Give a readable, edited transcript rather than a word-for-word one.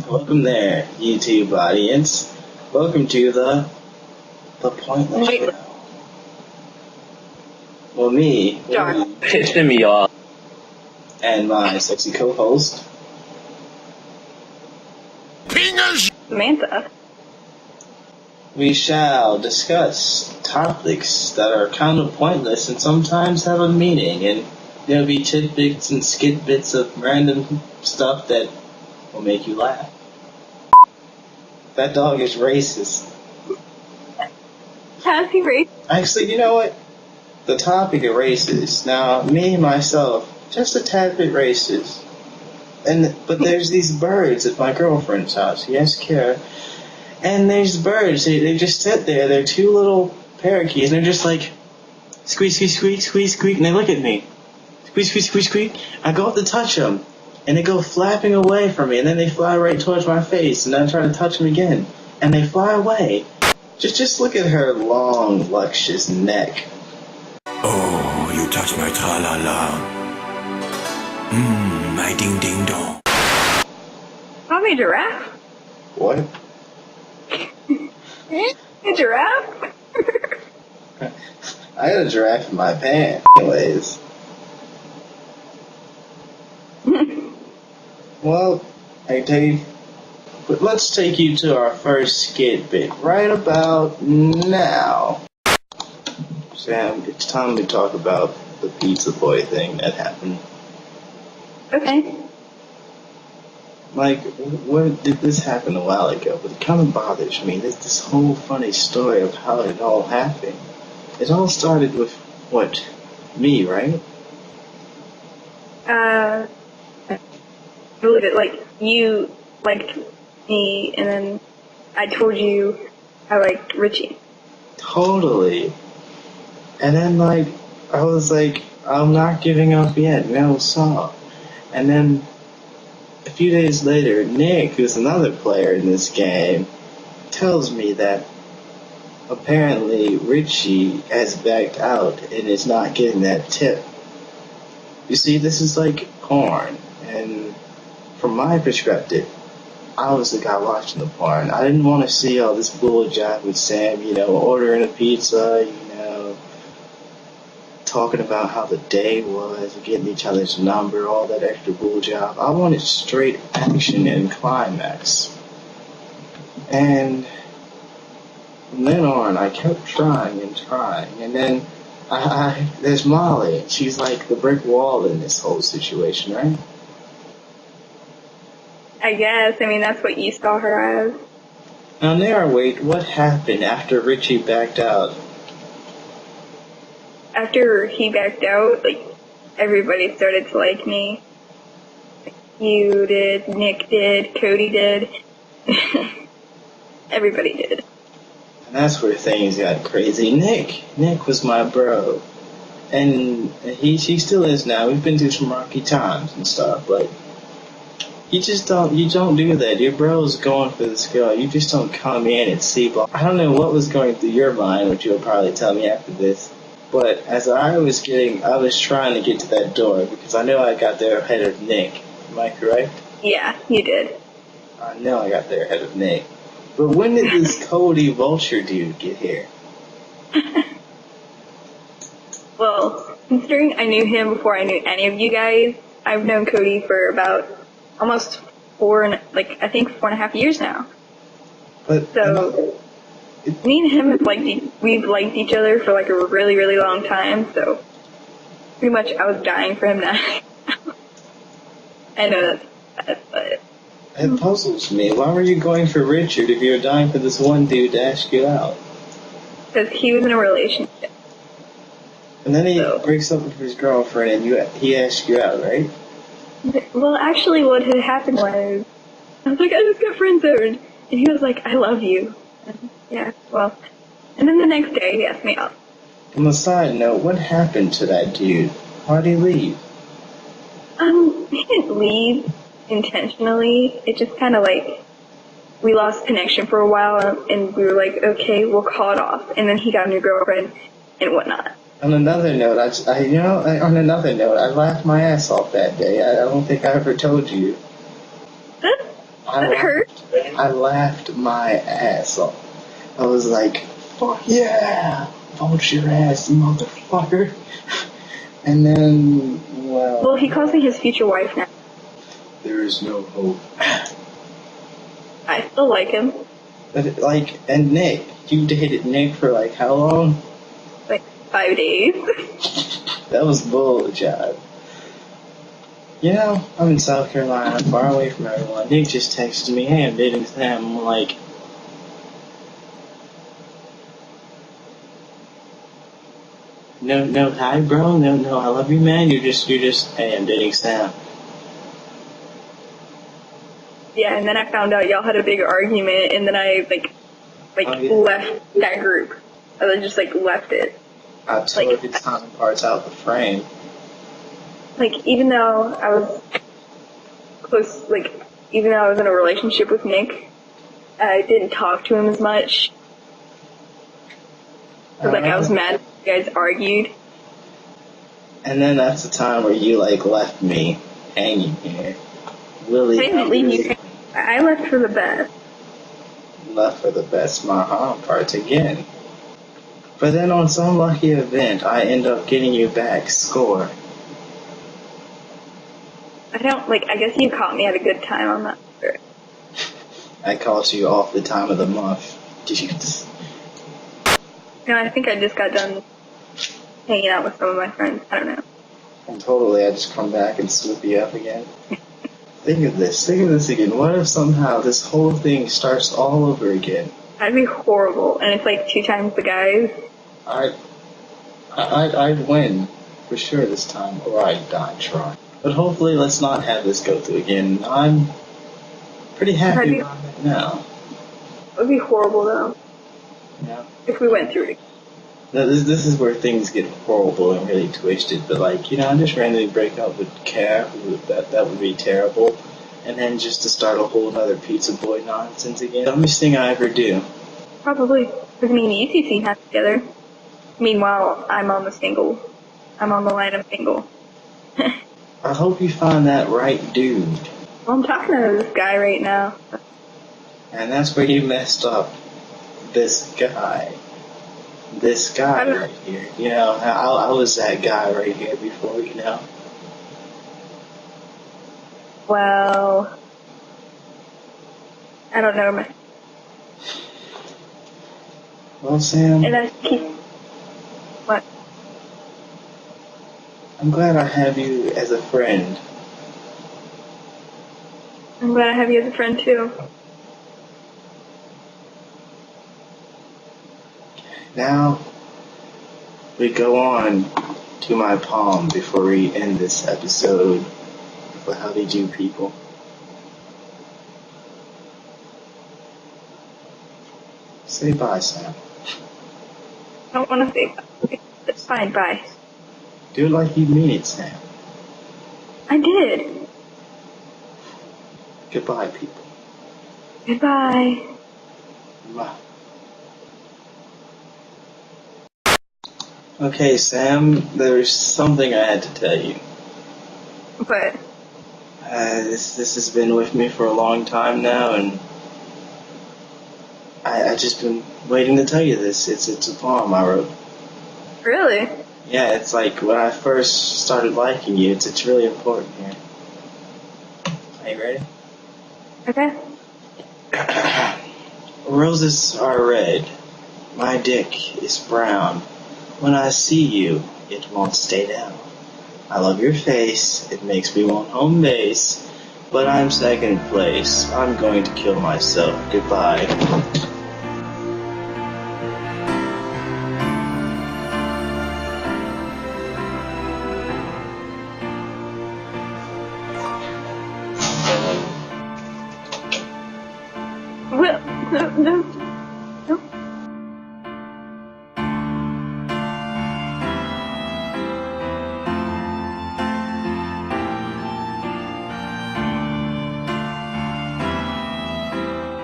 Welcome there, YouTube audience. Welcome to the Pointless Show. Well, me, pissing me off, and my sexy co-host, Samantha. We shall discuss topics that are kind of pointless and sometimes have a meaning, and there'll be tidbits and skidbits of random stuff that will make you laugh. That dog is racist. How's he racist? Actually, you know what? The topic of racist. Now, me, myself, just a tad bit racist. But there's these birds at my girlfriend's house. Yes, Kara. And there's birds. They just sit there. They're two little parakeets, and they're just like, squeak, squeak, squeak, squeak, squeak, and they look at me. Squeak, squeak, squeak, squeak. I go up to touch them, and they go flapping away from me, and then they fly right towards my face, and I try to touch them again, and they fly away. Just look at her long, luscious neck. Oh, you touch my tra-la-la. My ding-ding-dong. I'm a giraffe. What? A giraffe? I got a giraffe in my pants, anyways. Well, I tell you, but let's take you to our first skit bit right about now. Sam, it's time to talk about the pizza boy thing that happened. Okay. Like, what did this happen a while ago? But it kind of bothers me. There's this whole funny story of how it all happened. It all started with, what, me, right? I believe it. Like, you liked me, and then I told you I liked Richie. Totally. And then, like, I was like, I'm not giving up yet. No, stop. And then, a few days later, Nick, who's another player in this game, tells me that apparently Richie has backed out and is not getting that tip. You see, this is like porn, and from my perspective, I was the guy watching the porn. I didn't want to see all this bull jive with Sam, ordering a pizza, talking about how the day was, getting each other's number, all that extra bull job. I wanted straight action and climax. And from then on, I kept trying, and then there's Molly. She's like the brick wall in this whole situation, right? I guess. I mean, that's what you saw her as. Now, Nara, wait, what happened after Richie backed out? After he backed out, like, everybody started to like me. You did, Nick did, Cody did. Everybody did. And that's where things got crazy. Nick was my bro. And he still is now. We've been through some rocky times and stuff, but you don't do that. Your bro's going for this girl. You just don't come in and see. I don't know what was going through your mind, which you'll probably tell me after this. But as I was trying to get to that door because I know I got there ahead of Nick. Am I correct? Yeah, you did. I know I got there ahead of Nick. But when did this Cody Vulture dude get here? Well, considering I knew him before I knew any of you guys, I've known Cody for about almost 4.5 years now. But so me and him we've liked each other for like a really, really long time, so pretty much I was dying for him now. I know that's bad, but it puzzles me. Why were you going for Richard if you were dying for this one dude to ask you out? Because he was in a relationship. And then he breaks up with his girlfriend and he asked you out, right? Well, actually what had happened was, I was like, I just got friend zoned. And he was like, I love you. And yeah, well. And then the next day he asked me out. On the side note, what happened to that dude? Why'd he leave? He didn't leave intentionally. It just kind of we lost connection for a while, and we were like, okay, we'll call it off. And then he got a new girlfriend and whatnot. On another note, I laughed my ass off that day. I don't think I ever told you. That hurt. I laughed my ass off. I was like, fuck yeah! Vote your ass, motherfucker. And then, Well, he calls me his future wife now. there is no hope. I still like him. But, like, and Nick, you dated Nick for, like, how long? Like 5 days. That was bull job. You know, I'm in South Carolina, far away from everyone. Nick just texted me, hey, I'm dating Sam. I'm like, no, hi, bro. No, I love you, man. You're just, hey, I'm dating Sam. Yeah, and then I found out y'all had a big argument, and then I left that group. I just left it. I tore his time parts out the frame. Like, even though I was close, even though I was in a relationship with Nick, I didn't talk to him as much. Cause, I was mad you guys argued. And then that's the time where you, left me hanging here. Willie, I didn't leave you. I left for the best. Left for the best, my home parts again. But then on some lucky event, I end up getting you back. Score. I guess you caught me at a good time on that. Sure. I called you off the time of the month. Did you just... No, I think I just got done hanging out with some of my friends. I don't know. And totally, I just come back and swoop you up again. Think of this again. What if somehow this whole thing starts all over again? That'd be horrible. And it's 2 times the guys. I'd win for sure this time, or I'd die trying. But hopefully, let's not have this go through again. I'm pretty happy about it now. It would be horrible though. Yeah. If we went through it. Now, this is where things get horrible and really twisted. But I just randomly break up with Kat. That would be terrible. And then just to start a whole other pizza boy nonsense again. Dumbest thing I ever do. Probably. Because me and you two seem happy together. Meanwhile, I'm on the line of single. I hope you find that right dude. Well, I'm talking to this guy right now. And that's where you messed up. This guy right here. You know, I was that guy right here before, you know. Well, I don't know, man. Well, Sam, And I keep... What? I'm glad I have you as a friend. I'm glad I have you as a friend too. Now, we go on to my palm before we end this episode for How They Do People. Say bye, Sam. I don't want to say bye. It's fine, bye. Do it like you mean it, Sam. I did. Goodbye, people. Goodbye. Bye. Okay, Sam, there's something I had to tell you. But This has been with me for a long time now, and I just been waiting to tell you this. It's a poem I wrote. really? Yeah, it's when I first started liking you. It's really important here. Are you ready? Okay. Roses are red. My dick is brown. When I see you, it won't stay down. I love your face. It makes me want home base. But I'm second place. I'm going to kill myself. Goodbye.